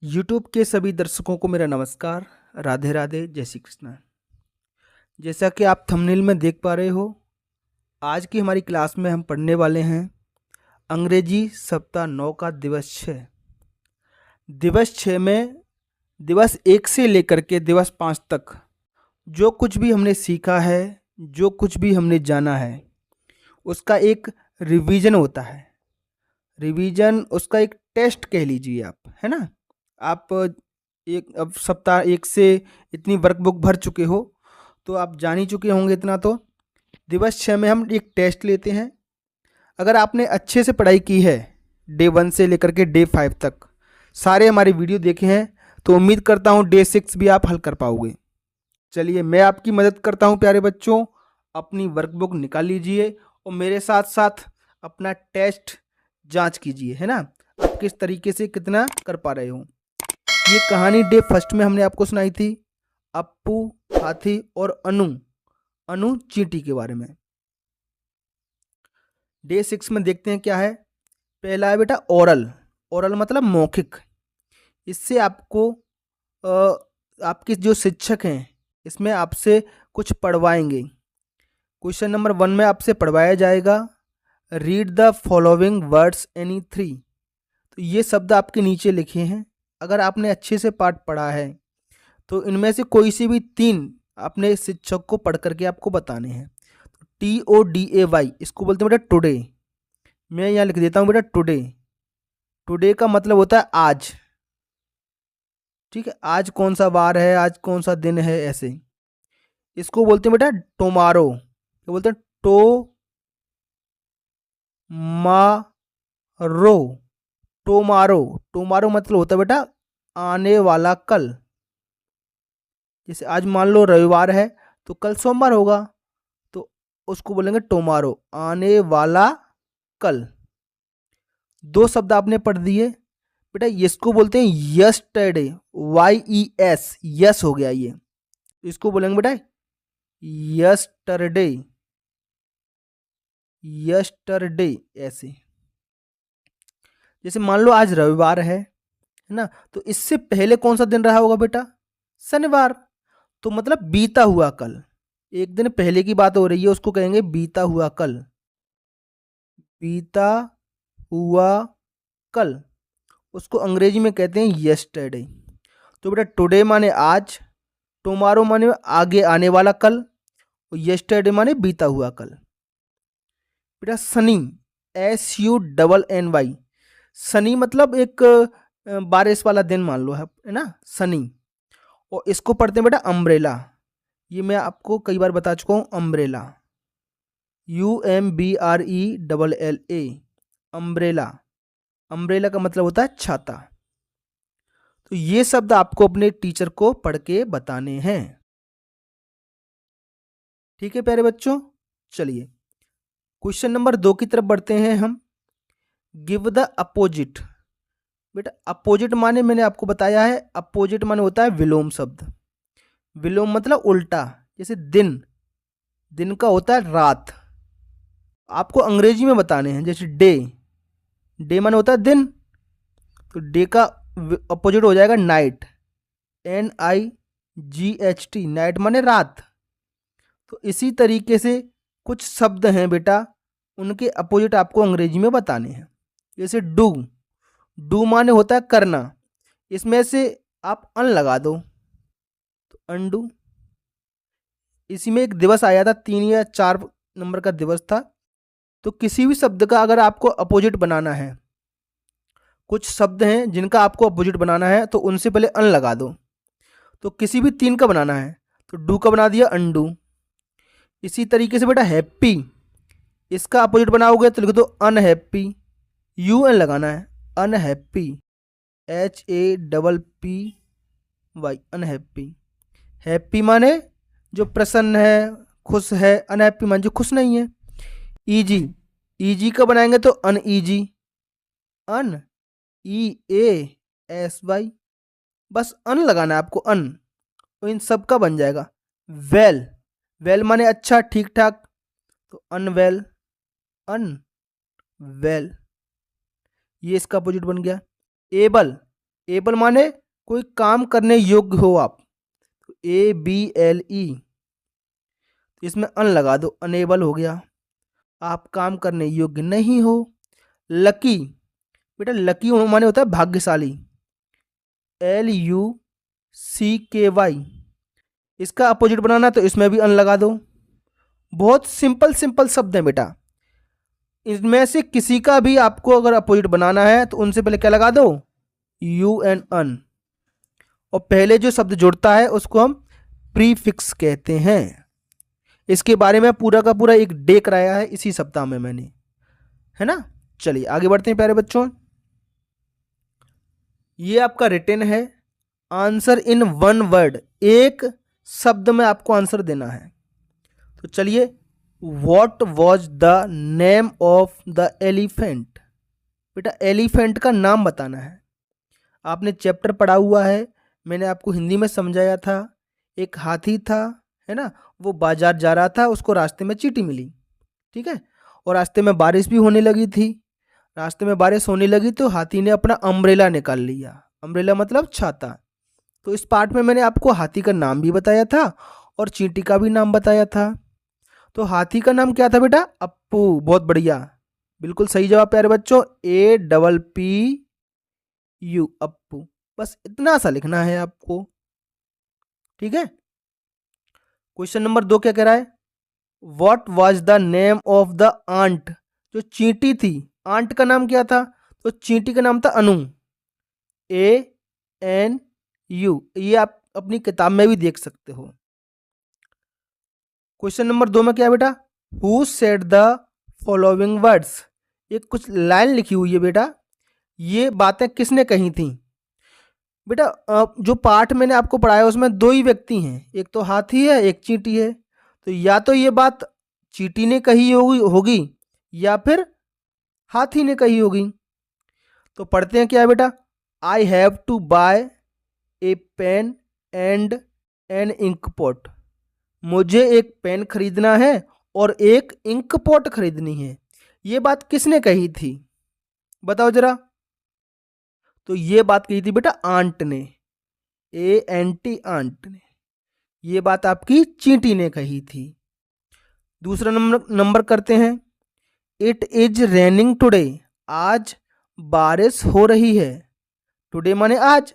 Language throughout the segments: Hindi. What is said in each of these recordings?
यूट्यूब के सभी दर्शकों को मेरा नमस्कार। राधे राधे, जय श्री कृष्ण। जैसा कि आप थंबनेल में देख पा रहे हो, आज की हमारी क्लास में हम पढ़ने वाले हैं अंग्रेजी सप्ताह 9 का दिवस 6। दिवस 6 में दिवस 1 से लेकर के दिवस 5 तक जो कुछ भी हमने सीखा है, जो कुछ भी हमने जाना है, उसका एक रिवीजन होता है। रिवीजन उसका एक टेस्ट कह लीजिए आप, है ना। आप एक अब सप्ताह 1 से इतनी वर्कबुक भर चुके हो तो आप जान ही चुके होंगे इतना। तो दिवस 6 में हम एक टेस्ट लेते हैं। अगर आपने अच्छे से पढ़ाई की है, डे 1 से लेकर के डे 5 तक सारे हमारे वीडियो देखे हैं, तो उम्मीद करता हूँ डे 6 भी आप हल कर पाओगे। चलिए, मैं आपकी मदद करता हूँ प्यारे बच्चों। अपनी वर्कबुक निकाल लीजिए और मेरे साथ साथ अपना टेस्ट जांच कीजिए, है ना। आप किस तरीके से कितना कर पा रहे हो। ये कहानी डे 1 में हमने आपको सुनाई थी, अप्पू, हाथी और अनु चींटी के बारे में। डे 6 में देखते हैं क्या है। पहला है बेटा ओरल। ओरल मतलब मौखिक। इससे आपको आपके जो शिक्षक हैं इसमें आपसे कुछ पढ़वाएंगे। क्वेश्चन नंबर 1 में आपसे पढ़वाया जाएगा, read the following words any 3। तो ये शब्द आपके नीचे लिखे हैं। अगर आपने अच्छे से पाठ पढ़ा है तो इनमें से कोई सी भी 3 अपने शिक्षक को पढ़ करके आपको बताने हैं। TODAY इसको बोलते हैं बेटा टुडे। मैं यहाँ लिख देता हूँ बेटा टुडे। टुडे का मतलब होता है आज। ठीक है, आज कौन सा वार है, आज कौन सा दिन है, ऐसे। इसको बोलते हैं बेटा टुमारो। क्या बोलते हैं? टोमारो। टोमारो टोमारो मतलब होता है बेटा आने वाला कल। जैसे आज मान लो रविवार है तो कल सोमवार होगा, तो उसको बोलेंगे टोमारो, आने वाला कल। 2 शब्द आपने पढ़ दिए बेटा। इसको बोलते हैं यस्टरडे, YES, यस हो गया ये। इसको बोलेंगे बेटा यस्टरडे, यस्टरडे ऐसे। जैसे मान लो आज रविवार है ना, तो इससे पहले कौन सा दिन रहा होगा बेटा? शनिवार। तो मतलब बीता हुआ कल। एक दिन पहले की बात हो रही है, उसको कहेंगे बीता हुआ कल। बीता हुआ कल उसको अंग्रेजी में कहते हैं यस्टरडे। तो बेटा टुडे माने आज, टुमारो माने आगे आने वाला कल, और यस्टरडे माने बीता हुआ कल। बेटा सनी, SUNNY, सनी मतलब एक बारिश वाला दिन मान लो, है ना, सनी। और इसको पढ़ते हैं बेटा अम्ब्रेला। ये मैं आपको कई बार बता चुका हूँ, अम्ब्रेला, UMBRELLA, अम्ब्रेला। अम्ब्रेला का मतलब होता है छाता। तो ये शब्द आपको अपने टीचर को पढ़ के बताने हैं। ठीक है प्यारे बच्चों, चलिए क्वेश्चन नंबर 2 की तरफ बढ़ते हैं हम। Give the opposite. बेटा अपोजिट माने मैंने आपको बताया है, अपोजिट माने होता है विलोम शब्द। विलोम मतलब उल्टा। जैसे दिन, दिन का होता है रात। आपको अंग्रेजी में बताने हैं। जैसे डे, डे माने होता है दिन, तो डे का अपोजिट हो जाएगा नाइट, NIGHT, नाइट माने रात। तो इसी तरीके से कुछ शब्द हैं बेटा, उनके अपोजिट आपको अंग्रेजी में बताने हैं। जैसे डू, डू माने होता है करना। इसमें से आप अन लगा दो तो अनडू। इसी में एक दिवस आया था, 3 या 4 नंबर का दिवस था। तो किसी भी शब्द का अगर आपको अपोजिट बनाना है, कुछ शब्द हैं जिनका आपको अपोजिट बनाना है, तो उनसे पहले अन लगा दो। तो किसी भी 3 का बनाना है तो डू का बना दिया अनडू। इसी तरीके से बेटा हैप्पी, इसका अपोजिट बनाओगे तो लिख दो अनहैप्पी, UN लगाना है, अनहैप्पी, HAPPY, अनहैप्पी। हैप्पी माने जो प्रसन्न है, खुश है, अनहैप्पी माने जो खुश नहीं है। ईजी, ईजी का बनाएंगे तो अनईजी, EASY, बस अन लगाना है आपको, अन, तो इन सब का बन जाएगा। वेल, वेल माने अच्छा, ठीक ठाक, तो अनवेल, अनवेल, ये इसका अपोजिट बन गया। एबल, एबल माने कोई काम करने योग्य हो आप, तो ABLE, इसमें अन लगा दो, अनेबल हो गया, आप काम करने योग्य नहीं हो। लकी, बेटा लकी माने होता है भाग्यशाली, LUCKY, इसका अपोजिट बनाना तो इसमें भी अन लगा दो। बहुत सिंपल सिंपल शब्द हैं बेटा, इनमें से किसी का भी आपको अगर अपोजिट बनाना है तो उनसे पहले क्या लगा दो, UN, अन, और पहले जो शब्द जुड़ता है उसको हम प्रीफिक्स कहते हैं। इसके बारे में पूरा का पूरा एक डे कराया है इसी सप्ताह में मैंने, है ना। चलिए आगे बढ़ते हैं प्यारे बच्चों। ये आपका रिटन है, आंसर इन वन वर्ड, एक शब्द में आपको आंसर देना है। तो चलिए, what was the name of the elephant, बेटा एलिफेंट का नाम बताना है। आपने चैप्टर पढ़ा हुआ है, मैंने आपको हिंदी में समझाया था। एक हाथी था, है ना, वो बाजार जा रहा था, उसको रास्ते में चींटी मिली, ठीक है, और रास्ते में बारिश भी होने लगी थी। रास्ते में बारिश होने लगी तो हाथी ने अपना अम्ब्रेला निकाल लिया, अम्ब्रेला मतलब छाता। तो इस पार्ट में मैंने आपको हाथी का नाम भी बताया था और चींटी का भी नाम बताया था। तो हाथी का नाम क्या था बेटा, अप्पू, बहुत बढ़िया, बिल्कुल सही जवाब प्यारे बच्चों, APPU, अप्पू। बस इतना सा लिखना है आपको, ठीक है। क्वेश्चन नंबर 2 क्या कह रहा है, what was the name of the ant, जो चींटी थी, आंट का नाम क्या था, तो चींटी का नाम था अनु, ANU, ये आप अपनी किताब में भी देख सकते हो। क्वेश्चन नंबर 2 में क्या है बेटा, who said the following words, ये कुछ लाइन लिखी हुई है बेटा, ये बातें किसने कही थी। बेटा जो पाठ मैंने आपको पढ़ाया उसमें 2 ही व्यक्ति हैं, एक तो हाथी है एक चींटी है, तो या तो ये बात चींटी ने कही होगी या फिर हाथी ने कही होगी। तो पढ़ते हैं क्या है बेटा, I have to buy a pen and an ink pot, मुझे एक पेन खरीदना है और एक इंक पॉट खरीदनी है। ये बात किसने कही थी, बताओ जरा। तो ये बात कही थी बेटा आंट ने, ANT, आंट ने, ये बात आपकी चींटी ने कही थी। दूसरा नंबर करते हैं, इट इज रेनिंग टुडे, आज बारिश हो रही है, टुडे माने आज,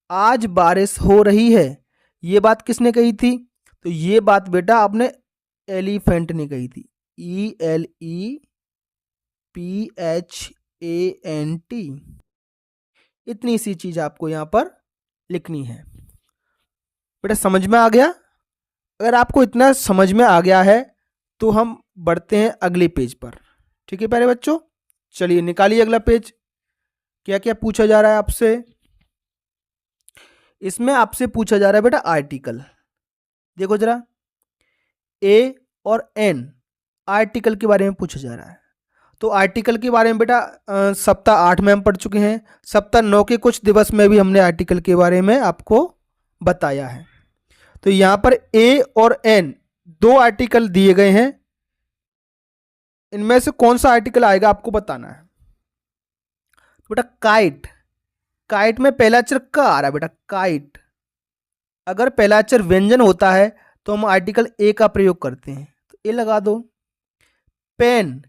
आज बारिश हो रही है, ये बात किसने कही थी, तो ये बात बेटा आपने एलिफेंट ने कही थी, ELEPHANT। इतनी सी चीज आपको यहां पर लिखनी है। बेटा समझ में आ गया, अगर आपको इतना समझ में आ गया है तो हम बढ़ते हैं अगले पेज पर, ठीक है प्यारे बच्चों। चलिए निकालिए अगला पेज, क्या क्या पूछा जा रहा है आपसे। इसमें आपसे पूछा जा रहा है बेटा आर्टिकल, देखो जरा, A और N आर्टिकल के बारे में पूछा जा रहा है। तो आर्टिकल के बारे में बेटा सप्ताह 8 में हम पढ़ चुके हैं, सप्ताह 9 के कुछ दिवस में भी हमने आर्टिकल के बारे में आपको बताया है। तो यहाँ पर A और N 2 आर्टिकल दिए गए हैं, इनमें से कौन सा आर्टिकल आएगा आपको बताना है। बेटा काइट, काइट में पहला अक्षर का आ रहा है बेटा, काइट, अगर पहला अक्षर व्यंजन होता है तो हम आर्टिकल ए का प्रयोग करते हैं, तो ए लगा दो। पेन,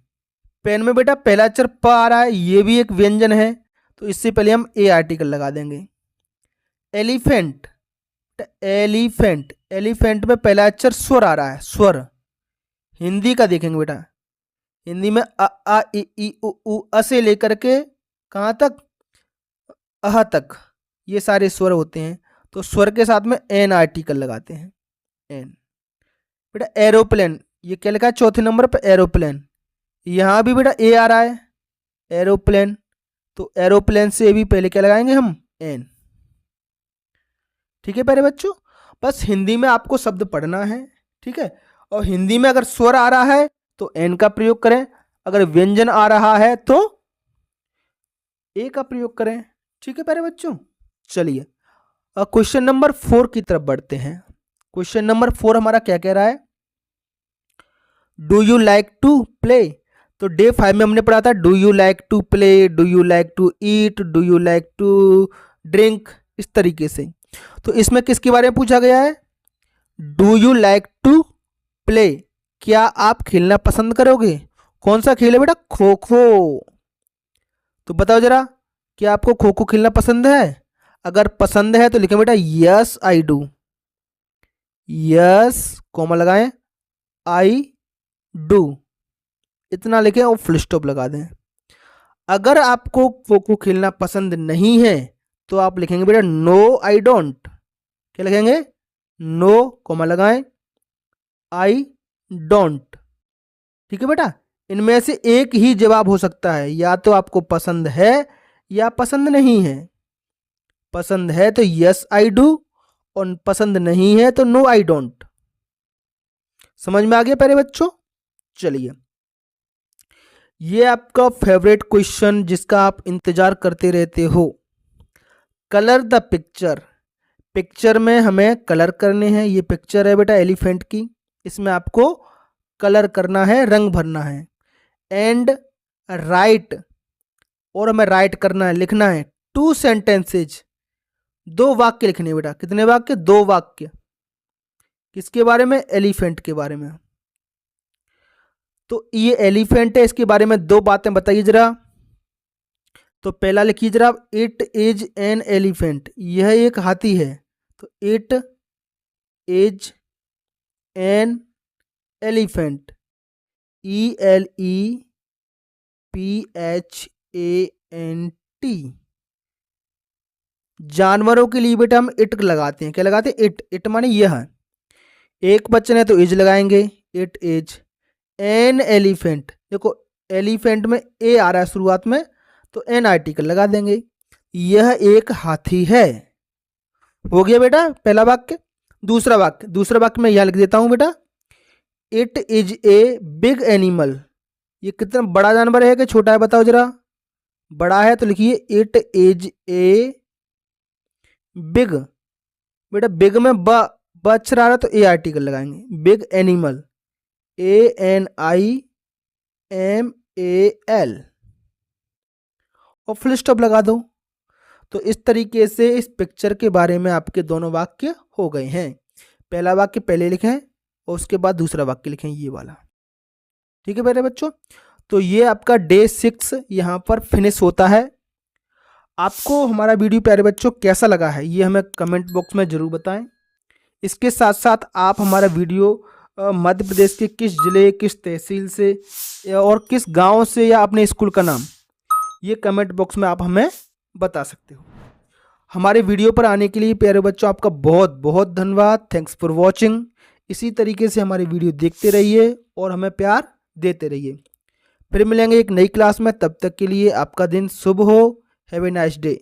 पेन में बेटा पहला अक्षर प आ रहा है, ये भी एक व्यंजन है, तो इससे पहले हम ए आर्टिकल लगा देंगे। एलिफेंट, एलिफेंट, एलिफेंट में पहला अक्षर स्वर आ रहा है, स्वर, हिंदी का देखेंगे बेटा, हिंदी में अ आ इ ई उ ऊ अ से लेकर के कहाँ तक, अह तक, ये सारे स्वर होते हैं, तो स्वर के साथ में एन आर्टिकल लगाते हैं, एन। बेटा एरोप्लेन, ये क्या लिखा है चौथे नंबर पर, एरोप्लेन, यहाँ भी बेटा ए आ रहा है, एरोप्लेन, तो एरोप्लेन से भी पहले क्या लगाएंगे हम, एन। ठीक है प्यारे बच्चों, बस हिंदी में आपको शब्द पढ़ना है, ठीक है, और हिंदी में अगर स्वर आ रहा है तो एन का प्रयोग करें, अगर व्यंजन आ रहा है तो ए का प्रयोग करें, ठीक है प्यारे बच्चों। चलिए क्वेश्चन नंबर 4 की तरफ बढ़ते हैं। क्वेश्चन नंबर 4 हमारा क्या कह रहा है, do you like to play, तो डे 5 में हमने पढ़ा था do you like to play, do you like to eat, do you like to drink, इस तरीके से। तो इसमें किसके बारे में पूछा गया है? Do you like to play, क्या आप खेलना पसंद करोगे? कौन सा खेल है बेटा? खो खो। तो बताओ जरा, क्या आपको खो खो खेलना पसंद है? अगर पसंद है तो लिखें बेटा yes I do, yes comma लगाएं, आई डू, इतना लिखें और फुल स्टॉप लगा दें। अगर आपको खो खो खेलना पसंद नहीं है तो आप लिखेंगे बेटा नो आई डोंट। क्या लिखेंगे? नो कॉमा लगाएं, आई डोंट। ठीक है बेटा, इनमें से एक ही जवाब हो सकता है, या तो आपको पसंद है या पसंद नहीं है। पसंद है तो यस आई डू, और पसंद नहीं है तो नो आई डोंट। समझ में आ गया प्यारे बच्चों? चलिए, ये आपका फेवरेट क्वेश्चन जिसका आप इंतजार करते रहते हो, कलर द पिक्चर। पिक्चर में हमें कलर करने हैं। ये पिक्चर है बेटा एलिफेंट की, इसमें आपको कलर करना है, रंग भरना है। एंड राइट, और हमें राइट करना है, लिखना है 2 सेंटेंसेज, 2 वाक्य लिखने हैं बेटा। कितने वाक्य? 2 वाक्य। किसके बारे में? एलिफेंट के बारे में। तो ये एलिफेंट है, इसके बारे में 2 बातें बताइए जरा। तो पहला लिखिए जरा, इट इज एन एलिफेंट, यह एक हाथी है। तो it is an elephant, ELEPHANT। जानवरों के लिए बेटा हम इट लगाते हैं। क्या लगाते हैं? इट। इट माने यह है। एक बच्चन है तो इज लगाएंगे, इट इज एन एलिफेंट। देखो एलिफेंट में ए आ रहा है शुरुआत में, तो एन आर्टिकल लगा देंगे। यह एक हाथी है। हो गया बेटा पहला वाक्य। दूसरा वाक्य, दूसरा वाक्य मैं यहां लिख देता हूं बेटा, it is a big animal. ये कितना बड़ा जानवर है कि छोटा है? बताओ जरा। बड़ा है तो लिखिए इट इज ए बिग। बेटा बिग में ब अक्षर आ रहा है तो ए आर्टिकल लगाएंगे। बिग एनिमल, ANIMAL, और फुल स्टॉप लगा दो। तो इस तरीके से इस पिक्चर के बारे में आपके दोनों वाक्य हो गए हैं। पहला वाक्य पहले लिखें और उसके बाद दूसरा वाक्य लिखें, ये वाला। ठीक है मेरे बच्चों, तो ये आपका डे 6 यहाँ पर फिनिश होता है। आपको हमारा वीडियो प्यारे बच्चों कैसा लगा है ये हमें कमेंट बॉक्स में ज़रूर बताएं। इसके साथ साथ आप हमारा वीडियो मध्य प्रदेश के किस जिले, किस तहसील से और किस गांव से, या अपने स्कूल का नाम, ये कमेंट बॉक्स में आप हमें बता सकते हो। हमारे वीडियो पर आने के लिए प्यारे बच्चों आपका बहुत बहुत धन्यवाद। Thanks for watching. इसी तरीके से हमारी वीडियो देखते रहिए और हमें प्यार देते रहिए। फिर मिलेंगे एक नई क्लास में, तब तक के लिए आपका दिन शुभ हो। Have a nice day.